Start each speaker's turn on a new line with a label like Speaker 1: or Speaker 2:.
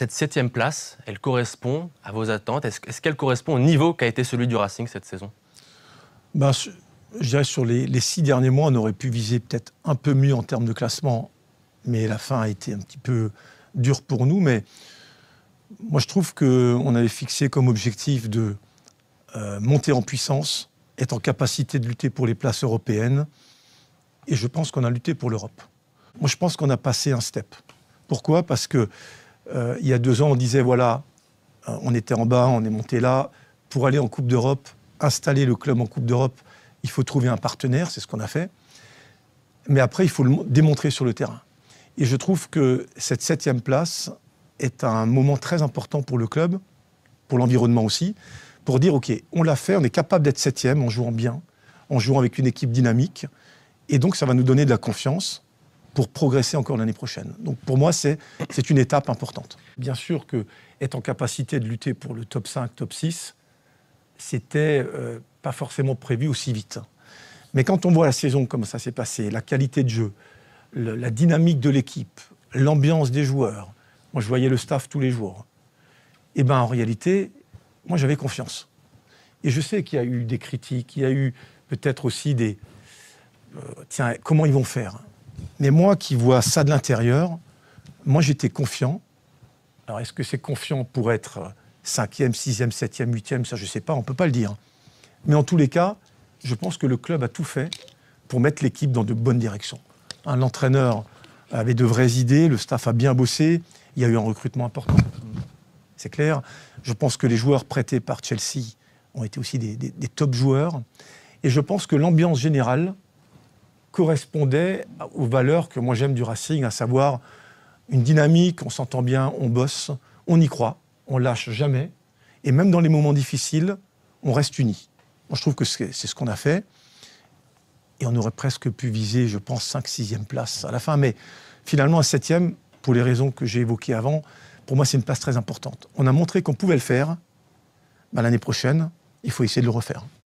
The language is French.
Speaker 1: Cette 7e place, elle correspond à vos attentes? Est-ce qu'elle correspond au niveau qu'a été celui du Racing cette saison?
Speaker 2: Je dirais sur les 6 derniers mois, on aurait pu viser peut-être un peu mieux en termes de classement, mais la fin a été un petit peu dure pour nous. Mais moi, je trouve qu'on avait fixé comme objectif de monter en puissance, être en capacité de lutter pour les places européennes, et je pense qu'on a lutté pour l'Europe. Moi, je pense qu'on a passé un step. Pourquoi ? Parce que il y a 2 ans, on disait, voilà, on était en bas, on est monté là. Pour aller en Coupe d'Europe, installer le club en Coupe d'Europe, il faut trouver un partenaire, c'est ce qu'on a fait. Mais après, il faut le démontrer sur le terrain. Et je trouve que cette 7e place est un moment très important pour le club, pour l'environnement aussi, pour dire, OK, on l'a fait, on est capable d'être 7e en jouant bien, en jouant avec une équipe dynamique. Et donc, ça va nous donner de la confiance pour progresser encore l'année prochaine. Donc pour moi, c'est une étape importante. Bien sûr qu'être en capacité de lutter pour le top 5, top 6, c'était pas forcément prévu aussi vite. Mais quand on voit la saison, comme ça s'est passé, la qualité de jeu, la dynamique de l'équipe, l'ambiance des joueurs, moi je voyais le staff tous les jours, et en réalité, moi j'avais confiance. Et je sais qu'il y a eu des critiques, il y a eu peut-être aussi des... tiens, comment ils vont faire ? Mais moi qui vois ça de l'intérieur, moi j'étais confiant. Alors est-ce que c'est confiant pour être 5e, 6e, 7e, 8e, ça je ne sais pas, on ne peut pas le dire. Mais en tous les cas, je pense que le club a tout fait pour mettre l'équipe dans de bonnes directions. L'entraîneur avait de vraies idées, le staff a bien bossé, il y a eu un recrutement important. C'est clair. Je pense que les joueurs prêtés par Chelsea ont été aussi des top joueurs. Et je pense que l'ambiance générale correspondait aux valeurs que moi j'aime du Racing, à savoir une dynamique, on s'entend bien, on bosse, on y croit, on lâche jamais, et même dans les moments difficiles, on reste unis. Moi je trouve que c'est ce qu'on a fait, et on aurait presque pu viser, je pense, 5, 6e place à la fin, mais finalement à 7e, pour les raisons que j'ai évoquées avant, pour moi c'est une place très importante. On a montré qu'on pouvait le faire, l'année prochaine, il faut essayer de le refaire.